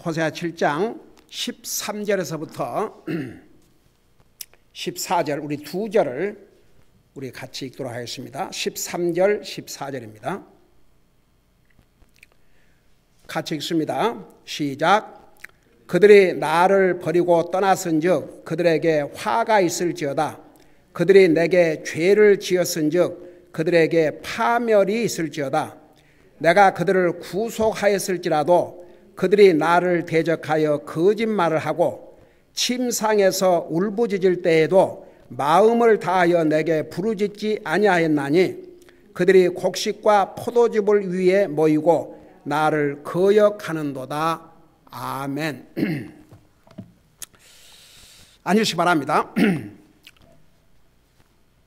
호세아 7장 13절에서부터 14절 우리 두 절을 우리 같이 읽도록 하겠습니다. 13절 14절입니다. 같이 읽습니다. 시작. 그들이 나를 버리고 떠났은즉 그들에게 화가 있을지어다. 그들이 내게 죄를 지었은즉 그들에게 파멸이 있을지어다. 내가 그들을 구속하였을지라도 그들이 나를 대적하여 거짓말을 하고 침상에서 울부짖을 때에도 마음을 다하여 내게 부르짖지 아니하였나니 그들이 곡식과 포도즙을 위에 모이고 나를 거역하는도다. 아멘. 앉으시기 바랍니다.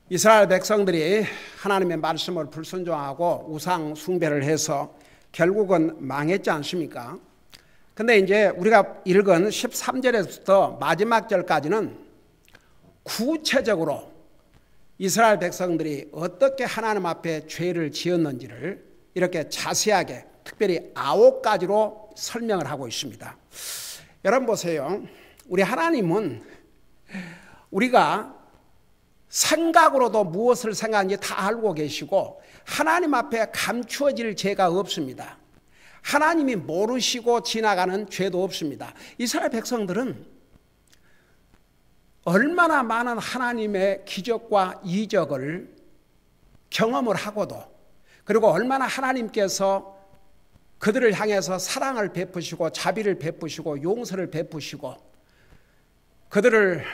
이스라엘 백성들이 하나님의 말씀을 불순종하고 우상 숭배를 해서 결국은 망했지 않습니까? 근데 이제 우리가 읽은 13절에서부터 마지막 절까지는 구체적으로 이스라엘 백성들이 어떻게 하나님 앞에 죄를 지었는지를 이렇게 자세하게 특별히 9가지로 설명을 하고 있습니다. 여러분 보세요. 우리 하나님은 우리가 생각으로도 무엇을 생각하는지 다 알고 계시고 하나님 앞에 감추어질 죄가 없습니다. 하나님이 모르시고 지나가는 죄도 없습니다. 이스라엘 백성들은 얼마나 많은 하나님의 기적과 이적을 경험을 하고도 그리고 얼마나 하나님께서 그들을 향해서 사랑을 베푸시고 자비를 베푸시고 용서를 베푸시고 그들을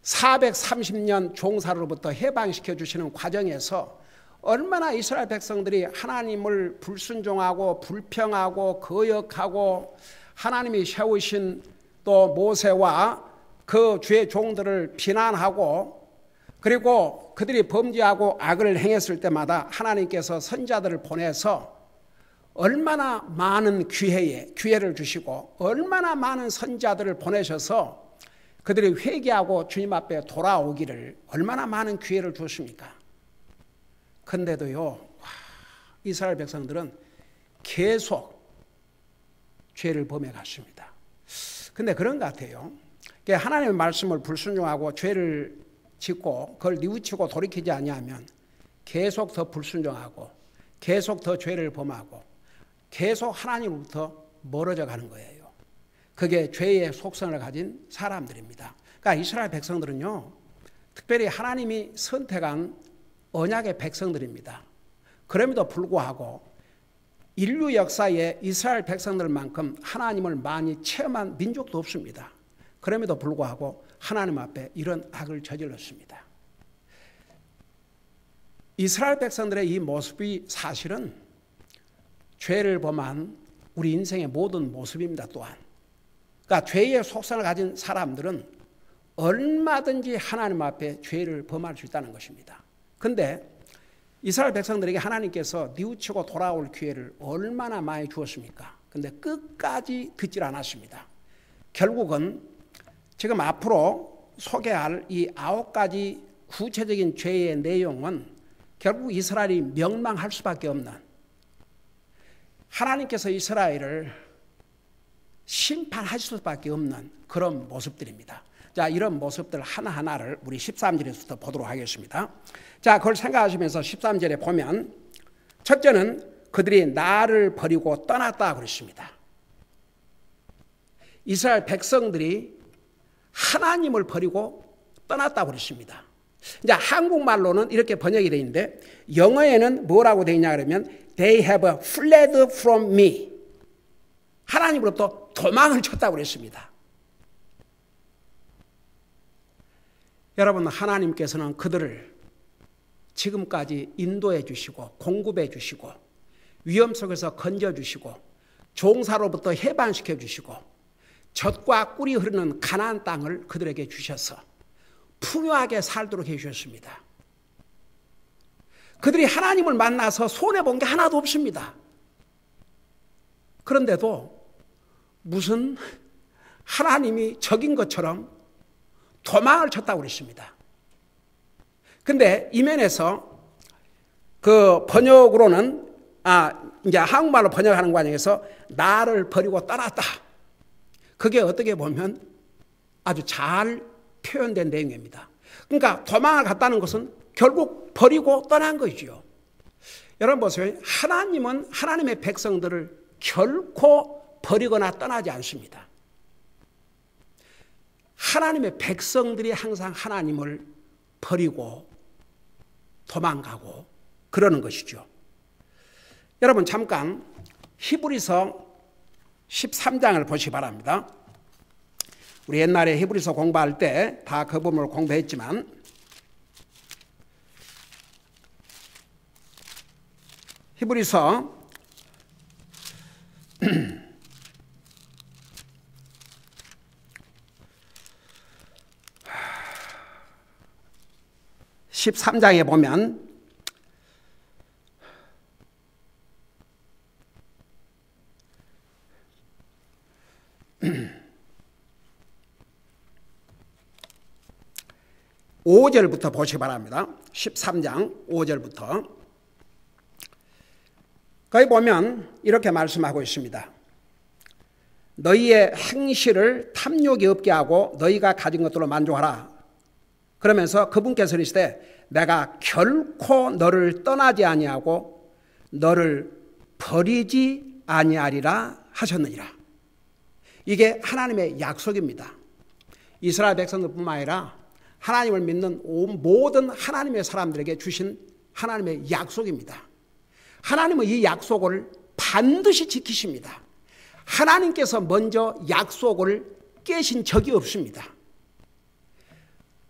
430년 종살로부터 해방시켜 주시는 과정에서 얼마나 이스라엘 백성들이 하나님을 불순종하고 불평하고 거역하고 하나님이 세우신 또 모세와 그 주의 종들을 비난하고 그리고 그들이 범죄하고 악을 행했을 때마다 하나님께서 선자들을 보내서 얼마나 많은 기회를 주시고 얼마나 많은 선자들을 보내셔서 그들이 회개하고 주님 앞에 돌아오기를 얼마나 많은 기회를 주었습니까? 근데도요, 이스라엘 백성들은 계속 죄를 범해 갔습니다. 근데 그런 것 같아요. 하나님의 말씀을 불순종하고 죄를 짓고 그걸 뉘우치고 돌이키지 아니하면 계속 더 불순종하고 계속 더 죄를 범하고 계속 하나님으로부터 멀어져 가는 거예요. 그게 죄의 속성을 가진 사람들입니다. 그러니까 이스라엘 백성들은요, 특별히 하나님이 선택한 언약의 백성들입니다. 그럼에도 불구하고 인류 역사에 이스라엘 백성들만큼 하나님을 많이 체험한 민족도 없습니다. 그럼에도 불구하고 하나님 앞에 이런 악을 저질렀습니다. 이스라엘 백성들의 이 모습이 사실은 죄를 범한 우리 인생의 모든 모습입니다. 또한 그러니까 죄의 속성을 가진 사람들은 얼마든지 하나님 앞에 죄를 범할 수 있다는 것입니다. 그런데 이스라엘 백성들에게 하나님께서 뉘우치고 돌아올 기회를 얼마나 많이 주었습니까? 그런데 끝까지 듣질 않았습니다. 결국은 지금 앞으로 소개할 이 9가지 구체적인 죄의 내용은 결국 이스라엘이 멸망할 수밖에 없는, 하나님께서 이스라엘을 심판하실 수밖에 없는 그런 모습들입니다. 자, 이런 모습들 하나하나를 우리 13절에서부터 보도록 하겠습니다. 자, 그걸 생각하시면서 13절에 보면 첫째는 그들이 나를 버리고 떠났다 그랬습니다. 이스라엘 백성들이 하나님을 버리고 떠났다 그랬습니다. 이제 한국말로는 이렇게 번역이 되어 있는데 영어에는 뭐라고 되어 있냐 그러면 They have fled from me. 하나님으로부터 도망을 쳤다고 그랬습니다. 여러분, 하나님께서는 그들을 지금까지 인도해 주시고 공급해 주시고 위험 속에서 건져 주시고 종사로부터 해방시켜 주시고 젖과 꿀이 흐르는 가나안 땅을 그들에게 주셔서 풍요하게 살도록 해주셨습니다. 그들이 하나님을 만나서 손해본 게 하나도 없습니다. 그런데도 무슨 하나님이 적인 것처럼 도망을 쳤다고 그랬습니다. 그런데 이면에서 그 번역으로는 이제 한국말로 번역하는 과정에서 나를 버리고 떠났다 그게 어떻게 보면 아주 잘 표현된 내용입니다. 그러니까 도망을 갔다는 것은 결국 버리고 떠난 것이죠. 여러분 보세요. 하나님은 하나님의 백성들을 결코 버리거나 떠나지 않습니다. 하나님의 백성들이 항상 하나님을 버리고 도망가고 그러는 것이죠. 여러분 잠깐 히브리서 13장을 보시기 바랍니다. 우리 옛날에 히브리서 공부할 때 다 그 부분을 공부했지만 히브리서 13장에 보면 (5절부터) 보시기 바랍니다. 13장 5절부터 거기 보면 이렇게 말씀하고 있습니다. 너희의 행실을 탐욕이 없게 하고 너희가 가진 것들로 만족하라. 그러면서 그분께서 이르시되 내가 결코 너를 떠나지 아니하고 너를 버리지 아니하리라 하셨느니라. 이게 하나님의 약속입니다. 이스라엘 백성들뿐만 아니라 하나님을 믿는 모든 하나님의 사람들에게 주신 하나님의 약속입니다. 하나님은 이 약속을 반드시 지키십니다. 하나님께서 먼저 약속을 깨신 적이 없습니다.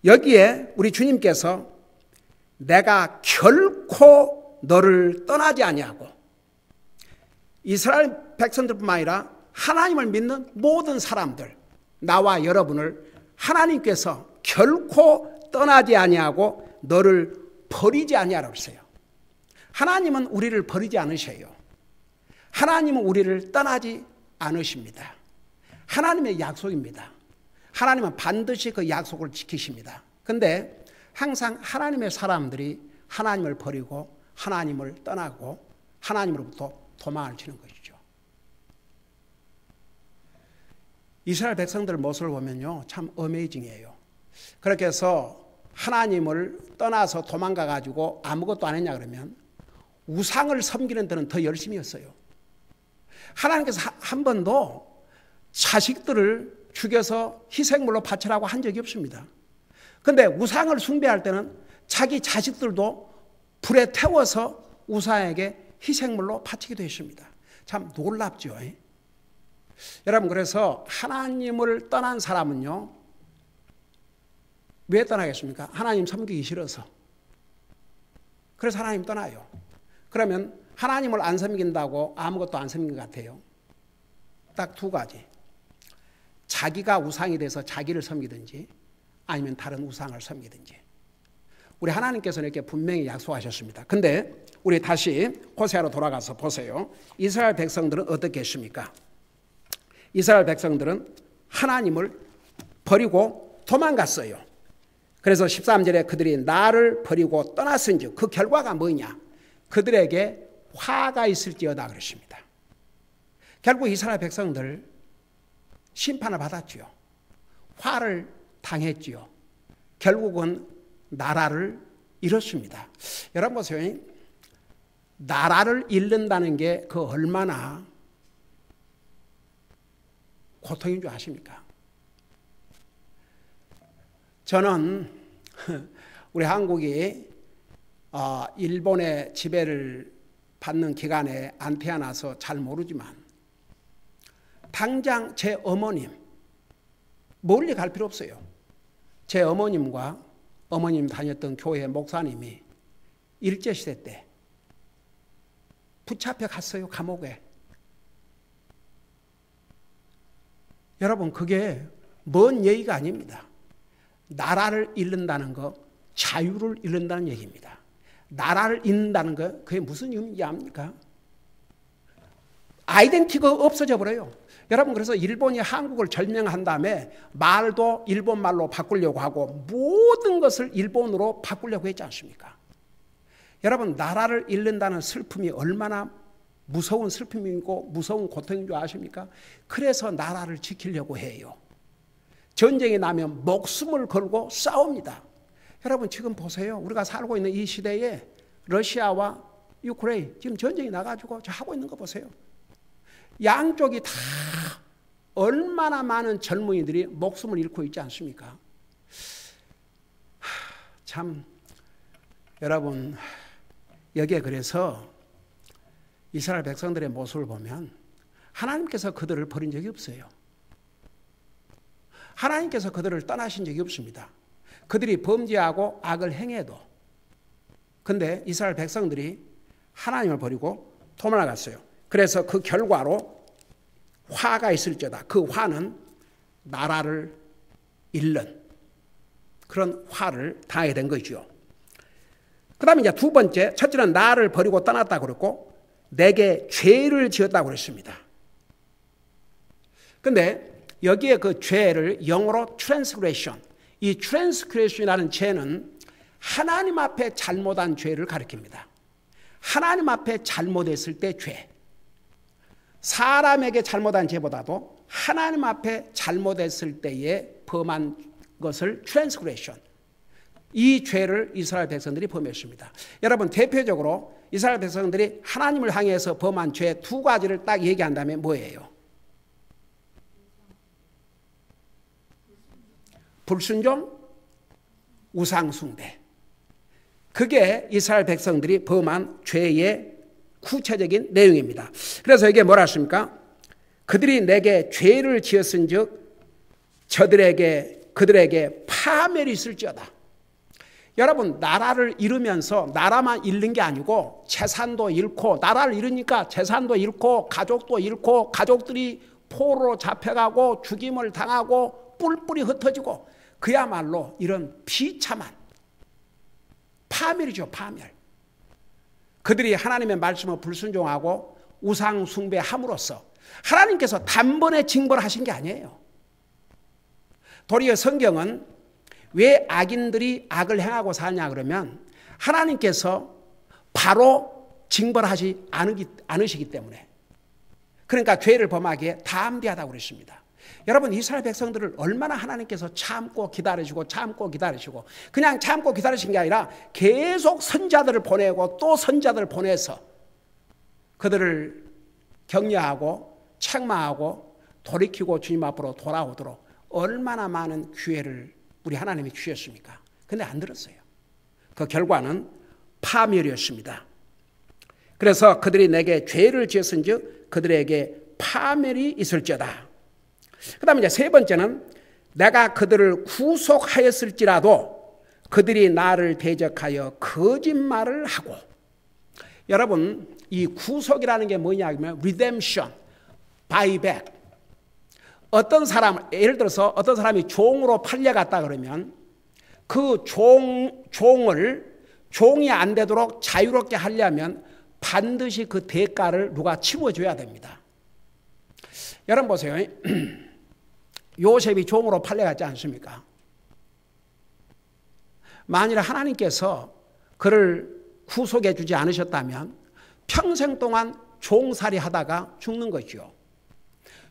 여기에 우리 주님께서 내가 결코 너를 떠나지 아니하고 이스라엘 백성들뿐만 아니라 하나님을 믿는 모든 사람들, 나와 여러분을 하나님께서 결코 떠나지 아니하고 너를 버리지 아니하라고 했어요. 하나님은 우리를 버리지 않으셔요. 하나님은 우리를 떠나지 않으십니다. 하나님의 약속입니다. 하나님은 반드시 그 약속을 지키십니다. 그런데 항상 하나님의 사람들이 하나님을 버리고 하나님을 떠나고 하나님으로부터 도망을 치는 것이죠. 이스라엘 백성들 모습을 보면요, 참 어메이징이에요. 그렇게 해서 하나님을 떠나서 도망가 가지고 아무것도 안 했냐 그러면 우상을 섬기는 데는 더 열심히 했어요. 하나님께서 한 번도 자식들을 죽여서 희생물로 바치라고 한 적이 없습니다. 그런데 우상을 숭배할 때는 자기 자식들도 불에 태워서 우상에게 희생물로 바치기도 했습니다. 참 놀랍죠. 여러분, 그래서 하나님을 떠난 사람은요, 왜 떠나겠습니까? 하나님 섬기기 싫어서. 그래서 하나님 떠나요. 그러면 하나님을 안 섬긴다고 아무것도 안 섬긴 것 같아요. 딱 두 가지. 자기가 우상이 돼서 자기를 섬기든지 아니면 다른 우상을 섬기든지. 우리 하나님께서는 이렇게 분명히 약속하셨습니다. 근데 우리 다시 호세아로 돌아가서 보세요. 이스라엘 백성들은 어떻게 했습니까? 이스라엘 백성들은 하나님을 버리고 도망갔어요. 그래서 13절에 그들이 나를 버리고 떠났은즉 그 결과가 뭐냐? 그들에게 화가 있을지어다 그러십니다. 결국 이스라엘 백성들 심판을 받았지요. 화를 당했지요. 결국은 나라를 잃었습니다. 여러분 보세요. 나라를 잃는다는 게 그 얼마나 고통인 줄 아십니까? 저는 우리 한국이 일본의 지배를 받는 기간에 안 태어나서 잘 모르지만 당장 제 어머님, 멀리 갈 필요 없어요. 제 어머님과 어머님 다녔던 교회 목사님이 일제시대 때 붙잡혀 갔어요. 감옥에. 여러분, 그게 먼 얘기가 아닙니다. 나라를 잃는다는 거, 자유를 잃는다는 얘기입니다. 나라를 잃는다는 거, 그게 무슨 의미인지 압니까? 아이덴티티가 없어져 버려요. 여러분, 그래서 일본이 한국을 점령한 다음에 말도 일본 말로 바꾸려고 하고 모든 것을 일본으로 바꾸려고 했지 않습니까? 여러분, 나라를 잃는다는 슬픔이 얼마나 무서운 슬픔이고 무서운 고통인 줄 아십니까? 그래서 나라를 지키려고 해요. 전쟁이 나면 목숨을 걸고 싸웁니다. 여러분 지금 보세요. 우리가 살고 있는 이 시대에 러시아와 유크레인 지금 전쟁이 나가지고 저 하고 있는 거 보세요. 양쪽이 다 얼마나 많은 젊은이들이 목숨을 잃고 있지 않습니까? 참 여러분 여기에 그래서 이스라엘 백성들의 모습을 보면 하나님께서 그들을 버린 적이 없어요. 하나님께서 그들을 떠나신 적이 없습니다. 그들이 범죄하고 악을 행해도. 근데 이스라엘 백성들이 하나님을 버리고 도망갔어요. 그래서 그 결과로 화가 있을지어다. 그 화는 나라를 잃는 그런 화를 당하게 된 거죠. 그 다음에 이제 두 번째, 첫째는 나를 버리고 떠났다고 그랬고, 내게 죄를 지었다고 그랬습니다. 근데 여기에 그 죄를 영어로 transgression, 이 transgression이라는 죄는 하나님 앞에 잘못한 죄를 가리킵니다. 하나님 앞에 잘못했을 때 죄. 사람에게 잘못한 죄보다도 하나님 앞에 잘못했을 때에 범한 것을 transgression. 이 죄를 이스라엘 백성들이 범했습니다. 여러분 대표적으로 이스라엘 백성들이 하나님을 향해서 범한 죄 두 가지를 딱 얘기한다면 뭐예요? 불순종, 우상숭배. 그게 이스라엘 백성들이 범한 죄의 구체적인 내용입니다. 그래서 이게 뭐라 했습니까? 그들이 내게 죄를 지었은즉 그들에게 파멸이 있을지어다. 여러분 나라를 잃으면서 나라만 잃는 게 아니고 재산도 잃고, 나라를 잃으니까 재산도 잃고 가족도 잃고, 가족들이 포로로 잡혀가고 죽임을 당하고 뿔뿔이 흩어지고, 그야말로 이런 비참한 파멸이죠. 파멸. 그들이 하나님의 말씀을 불순종하고 우상 숭배함으로써 하나님께서 단번에 징벌하신 게 아니에요. 도리어 성경은 왜 악인들이 악을 행하고 사냐 그러면 하나님께서 바로 징벌하지 않으시기 때문에, 그러니까 죄를 범하기에 담대하다고 그랬습니다. 여러분 이스라엘 백성들을 얼마나 하나님께서 참고 기다리시고 그냥 참고 기다리신 게 아니라 계속 선자들을 보내고 또 선자들을 보내서 그들을 격려하고 책망하고 돌이키고 주님 앞으로 돌아오도록 얼마나 많은 기회를 우리 하나님이 주셨습니까? 근데 안 들었어요. 그 결과는 파멸이었습니다. 그래서 그들이 내게 죄를 지었은즉 그들에게 파멸이 있을지어다. 그 다음에 이제 세 번째는 내가 그들을 구속하였을지라도 그들이 나를 대적하여 거짓말을 하고. 여러분 이 구속이라는 게 뭐냐면 redemption, buyback. 어떤 사람, 예를 들어서 어떤 사람이 종으로 팔려갔다 그러면 그 종이 안 되도록 자유롭게 하려면 반드시 그 대가를 누가 치워줘야 됩니다. 여러분 보세요. 요셉이 종으로 팔려갔지 않습니까? 만일 하나님께서 그를 구속해 주지 않으셨다면 평생 동안 종살이 하다가 죽는 거죠.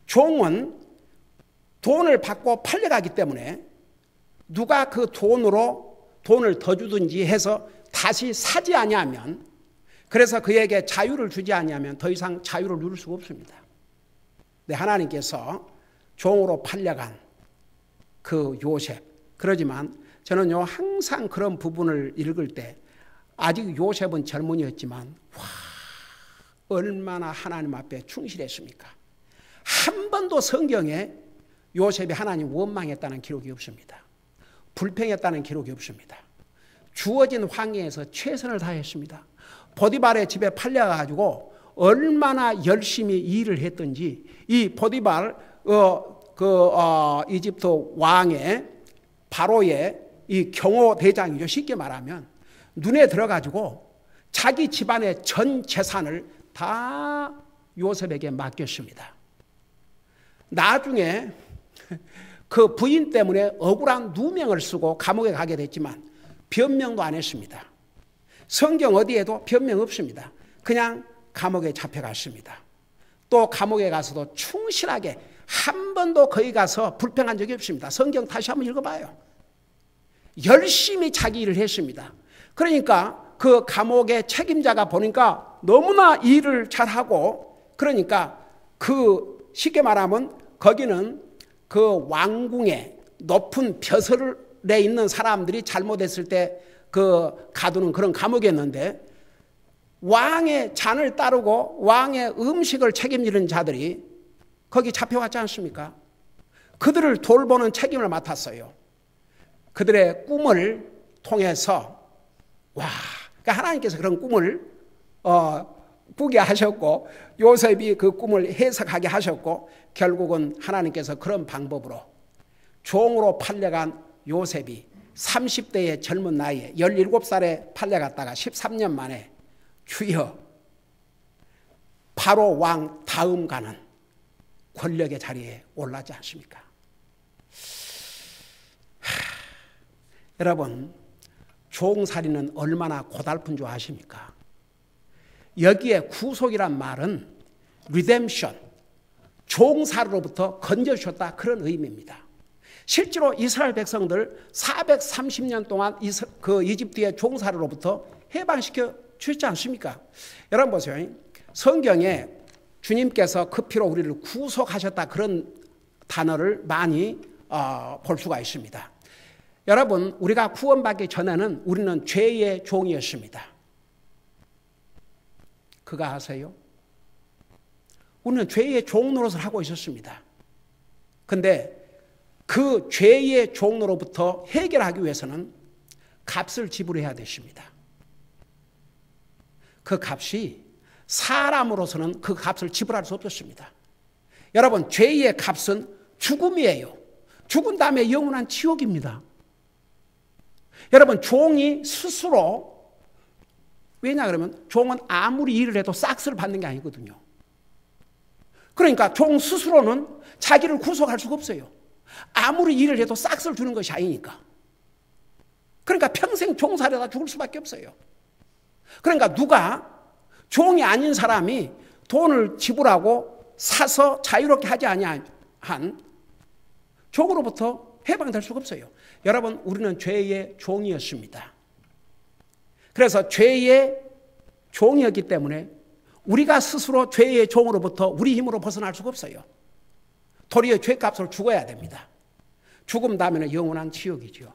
종은 돈을 받고 팔려가기 때문에 누가 그 돈을 더 주든지 해서 다시 사지 아니하면, 그래서 그에게 자유를 주지 아니하면 더 이상 자유를 누릴 수가 없습니다. 네, 하나님께서 종으로 팔려간 그 요셉. 그러지만 저는요 항상 그런 부분을 읽을 때 아직 요셉은 젊은이였지만 얼마나 하나님 앞에 충실했습니까? 한 번도 성경에 요셉이 하나님 원망했다는 기록이 없습니다. 불평했다는 기록이 없습니다. 주어진 환경에서 최선을 다했습니다. 보디발의 집에 팔려가지고 얼마나 열심히 일을 했던지, 이 보디발 이집트 왕의 바로의 이 경호 대장이죠. 쉽게 말하면 눈에 들어가지고 자기 집안의 전 재산을 다 요셉에게 맡겼습니다. 나중에 그 부인 때문에 억울한 누명을 쓰고 감옥에 가게 됐지만 변명도 안 했습니다. 성경 어디에도 변명 없습니다. 그냥 감옥에 잡혀갔습니다. 또 감옥에 가서도 충실하게 한 번도 거기 가서 불평한 적이 없습니다. 성경 다시 한번 읽어봐요. 열심히 자기 일을 했습니다. 그러니까 그 감옥의 책임자가 보니까 너무나 일을 잘하고, 그러니까 그 쉽게 말하면 거기는 그 왕궁의 높은 벼슬에 있는 사람들이 잘못했을 때 그 가두는 그런 감옥이었는데, 왕의 잔을 따르고 왕의 음식을 책임지는 자들이 거기 잡혀갔지 않습니까? 그들을 돌보는 책임을 맡았어요. 그들의 꿈을 통해서 그러니까 하나님께서 그런 꿈을 꾸게 하셨고, 요셉이 그 꿈을 해석하게 하셨고, 결국은 하나님께서 그런 방법으로 종으로 팔려간 요셉이 30대의 젊은 나이에 17살에 팔려갔다가 13년 만에 주여 바로 왕 다음 가는 권력의 자리에 올랐지 않습니까? 여러분, 종살이는 얼마나 고달픈 줄 아십니까? 여기에 구속이란 말은 리뎀션, 종살이로부터 건져주셨다, 그런 의미입니다. 실제로 이스라엘 백성들 430년 동안 그 이집트의 종살이로부터 해방시켜 주셨지 않습니까? 여러분 보세요. 성경에 주님께서 그 피로 우리를 구속하셨다, 그런 단어를 많이 볼 수가 있습니다. 여러분, 우리가 구원받기 전에는 우리는 죄의 종이었습니다. 그거 아세요? 우리는 죄의 종 노릇을 하고 있었습니다. 그런데 그 죄의 종로로부터 해결하기 위해서는 값을 지불해야 되십니다. 그 값이 사람으로서는 그 값을 지불할 수 없었습니다. 여러분, 죄의 값은 죽음이에요. 죽은 다음에 영원한 지옥입니다. 여러분, 종이 스스로, 왜냐 그러면 종은 아무리 일을 해도 싹스를 받는 게 아니거든요. 그러니까 종 스스로는 자기를 구속할 수가 없어요. 아무리 일을 해도 싹스를 주는 것이 아니니까. 그러니까 평생 종살이하다 죽을 수밖에 없어요. 그러니까 누가 종이 아닌 사람이 돈을 지불하고 사서 자유롭게 하지 아니한 종으로부터 해방될 수가 없어요. 여러분, 우리는 죄의 종이었습니다. 그래서 죄의 종이었기 때문에 우리가 스스로 죄의 종으로부터 우리 힘으로 벗어날 수가 없어요. 도리어 죄값을 죽어야 됩니다. 죽음 다음에는 영원한 지옥이죠.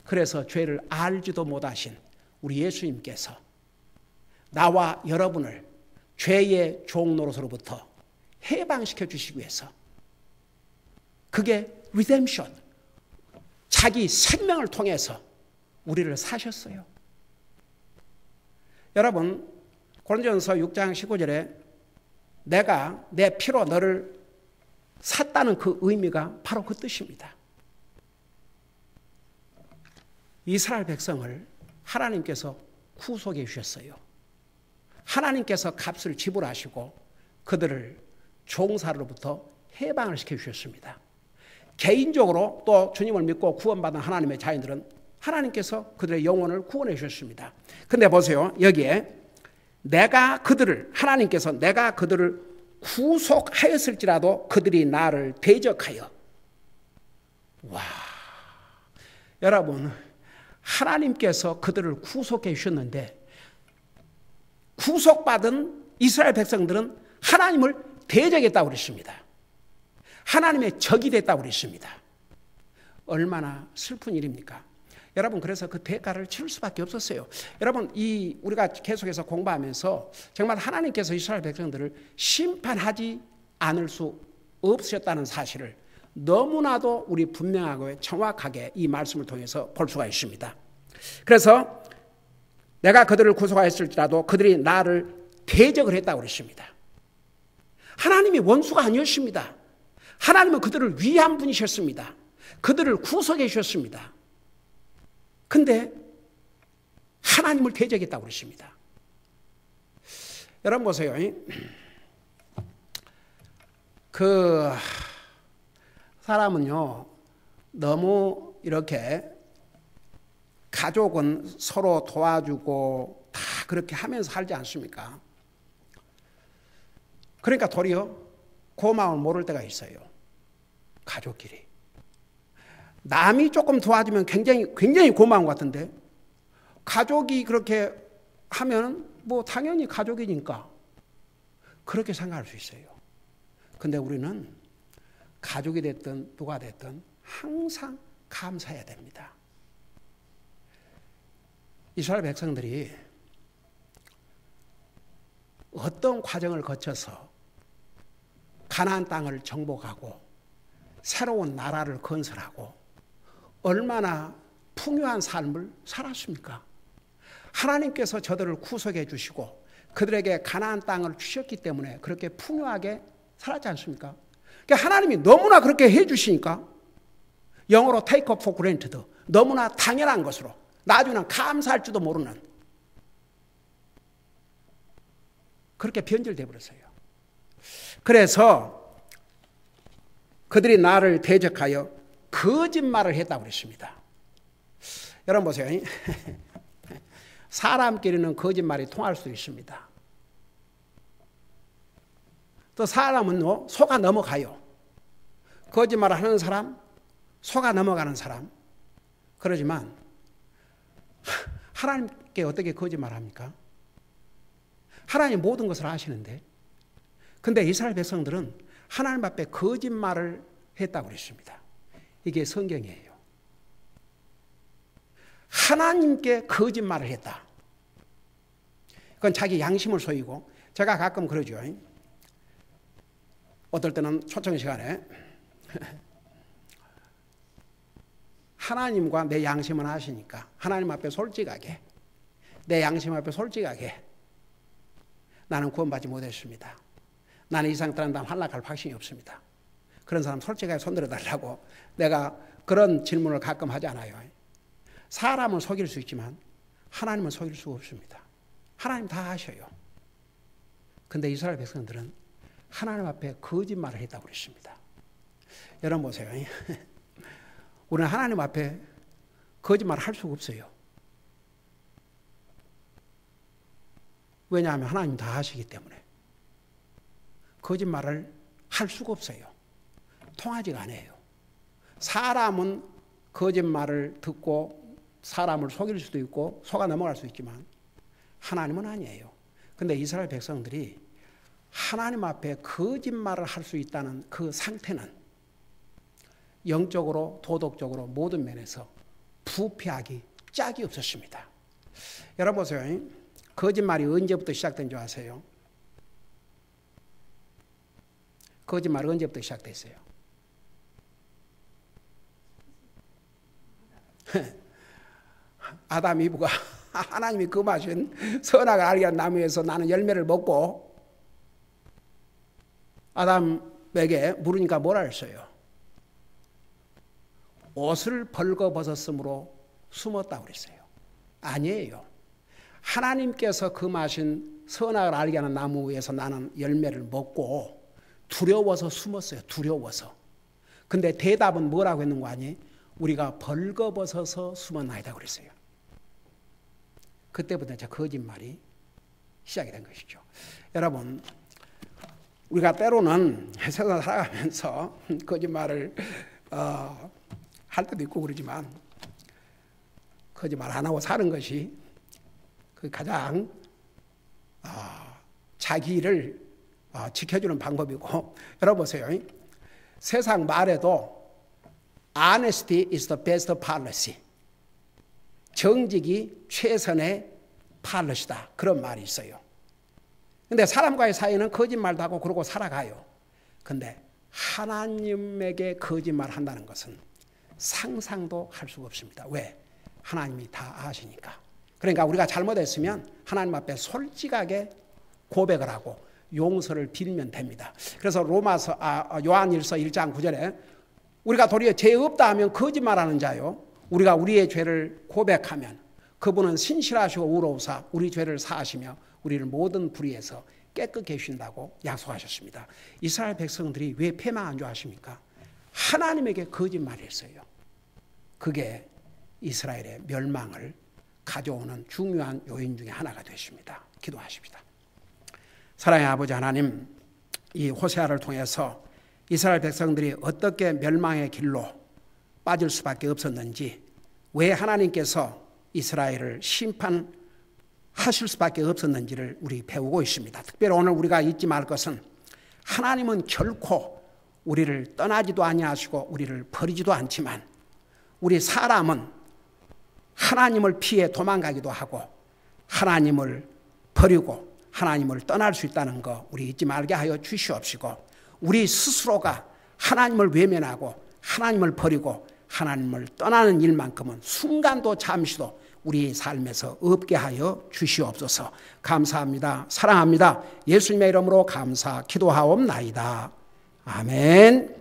그래서 죄를 알지도 못하신 우리 예수님께서 나와 여러분을 죄의 종 노릇으로부터 해방시켜 주시기 위해서, 그게 리뎀션, 자기 생명을 통해서 우리를 사셨어요. 여러분, 고린도전서 6장 19절에 내가 내 피로 너를 샀다는 그 의미가 바로 그 뜻입니다. 이스라엘 백성을 하나님께서 구속해 주셨어요. 하나님께서 값을 지불하시고 그들을 종살이로부터 해방을 시켜주셨습니다. 개인적으로 또 주님을 믿고 구원받은 하나님의 자녀들은 하나님께서 그들의 영혼을 구원해 주셨습니다. 근데 보세요. 여기에 하나님께서 내가 그들을 구속하였을지라도 그들이 나를 대적하여. 여러분, 하나님께서 그들을 구속해 주셨는데 구속받은 이스라엘 백성들은 하나님을 대적했다고 그랬습니다. 하나님의 적이 됐다고 그랬습니다. 얼마나 슬픈 일입니까? 여러분, 그래서 그 대가를 치를 수밖에 없었어요. 여러분, 우리가 계속해서 공부하면서 정말 하나님께서 이스라엘 백성들을 심판하지 않을 수 없으셨다는 사실을 너무나도 우리 분명하고 정확하게 이 말씀을 통해서 볼 수가 있습니다. 그래서 내가 그들을 구속하였을지라도 그들이 나를 대적을 했다고 그랬습니다. 하나님이 원수가 아니었습니다. 하나님은 그들을 위한 분이셨습니다. 그들을 구속해 주셨습니다. 근데 하나님을 대적했다고 그랬습니다. 여러분 보세요. 그 사람은요, 너무 이렇게 가족은 서로 도와주고 다 그렇게 하면서 살지 않습니까? 그러니까 도리어 고마움을 모를 때가 있어요. 가족끼리. 남이 조금 도와주면 굉장히 고마운 것 같은데 가족이 그렇게 하면 뭐 당연히 가족이니까 그렇게 생각할 수 있어요. 근데 우리는 가족이 됐든 누가 됐든 항상 감사해야 됩니다. 이스라엘 백성들이 어떤 과정을 거쳐서 가나안 땅을 정복하고 새로운 나라를 건설하고 얼마나 풍요한 삶을 살았습니까? 하나님께서 저들을 구속해 주시고 그들에게 가나안 땅을 주셨기 때문에 그렇게 풍요하게 살았지 않습니까? 그러니까 하나님이 너무나 그렇게 해 주시니까 영어로 take up for granted, 너무나 당연한 것으로 나중에는 감사할 줄도 모르는 그렇게 변질돼 버렸어요. 그래서 그들이 나를 대적하여 거짓말을 했다고 그랬습니다. 여러분 보세요. 사람끼리는 거짓말이 통할 수 있습니다. 또 사람은 속아 넘어가요. 거짓말을 하는 사람, 속아 넘어가는 사람. 그러지만 하나님께 어떻게 거짓말합니까? 하나님 모든 것을 아시는데. 근데 이스라엘 백성들은 하나님 앞에 거짓말을 했다고 그랬습니다. 이게 성경이에요. 하나님께 거짓말을 했다. 그건 자기 양심을 속이고, 제가 가끔 그러죠. 어떨 때는 초청 시간에 하나님과 내 양심은 아시니까 하나님 앞에 솔직하게, 내 양심 앞에 솔직하게 나는 구원받지 못했습니다. 나는 이 상태는 할락할 확신이 없습니다. 그런 사람 솔직하게 손들어달라고 내가 그런 질문을 가끔 하지 않아요. 사람은 속일 수 있지만 하나님은 속일 수가 없습니다. 하나님 다 아셔요. 근데 이스라엘 백성들은 하나님 앞에 거짓말을 했다고 그랬습니다. 여러분 보세요. 우리는 하나님 앞에 거짓말을 할 수가 없어요. 왜냐하면 하나님 다 아시기 때문에 거짓말을 할 수가 없어요. 통하지가 않아요. 사람은 거짓말을 듣고 사람을 속일 수도 있고 속아 넘어갈 수 있지만 하나님은 아니에요. 근데 이스라엘 백성들이 하나님 앞에 거짓말을 할 수 있다는 그 상태는 영적으로 도덕적으로 모든 면에서 부패하기 짝이 없었습니다. 여러분 보세요. 거짓말이 언제부터 시작된 줄 아세요? 거짓말이 언제부터 시작됐어요? 아담 이브가 하나님이 금하신 선악을 알게 한 나무에서 나는 열매를 먹고 아담에게 물으니까 뭐라 했어요? 옷을 벌거벗었으므로 숨었다고 그랬어요. 아니에요. 하나님께서 금하신 선악을 알게 하는 나무에서 나는 열매를 먹고 두려워서 숨었어요. 두려워서. 근데 대답은 뭐라고 했는 거 아니? 우리가 벌거벗어서 숨었나이다 그랬어요. 그때부터 저 거짓말이 시작이 된 것이죠. 여러분, 우리가 때로는 세상 살아가면서 거짓말을 할 때도 있고 그러지만 거짓말 안 하고 사는 것이 그 가장 자기를 지켜주는 방법이고, 여러분 보세요. 세상 말에도 Honesty is the best policy. 정직이 최선의 팔러시다. 그런 말이 있어요. 근데 사람과의 사이는 거짓말도 하고 그러고 살아가요. 근데 하나님에게 거짓말 한다는 것은 상상도 할 수가 없습니다. 왜? 하나님이 다 아시니까. 그러니까 우리가 잘못했으면 하나님 앞에 솔직하게 고백을 하고 용서를 빌면 됩니다. 그래서 요한일서 1장 9절에 우리가 도리어 죄 없다 하면 거짓말하는 자요, 우리가 우리의 죄를 고백하면 그분은 신실하시고 의로우사 우리 죄를 사하시며 우리를 모든 불의에서 깨끗게 해주신다고 약속하셨습니다. 이스라엘 백성들이 왜 패망한 줄 아십니까? 하나님에게 거짓말했어요. 그게 이스라엘의 멸망을 가져오는 중요한 요인 중에 하나가 됐습니다. 기도하십시다. 사랑의 아버지 하나님, 이 호세아를 통해서 이스라엘 백성들이 어떻게 멸망의 길로 빠질 수밖에 없었는지, 왜 하나님께서 이스라엘을 심판하실 수밖에 없었는지를 우리 배우고 있습니다. 특별히 오늘 우리가 잊지 말 것은 하나님은 결코 우리를 떠나지도 아니하시고 우리를 버리지도 않지만 우리 사람은 하나님을 피해 도망가기도 하고 하나님을 버리고 하나님을 떠날 수 있다는 거 우리 잊지 말게 하여 주시옵시고, 우리 스스로가 하나님을 외면하고 하나님을 버리고 하나님을 떠나는 일만큼은 순간도 잠시도 우리 삶에서 없게 하여 주시옵소서. 감사합니다. 사랑합니다. 예수님의 이름으로 감사 기도하옵나이다. 아멘.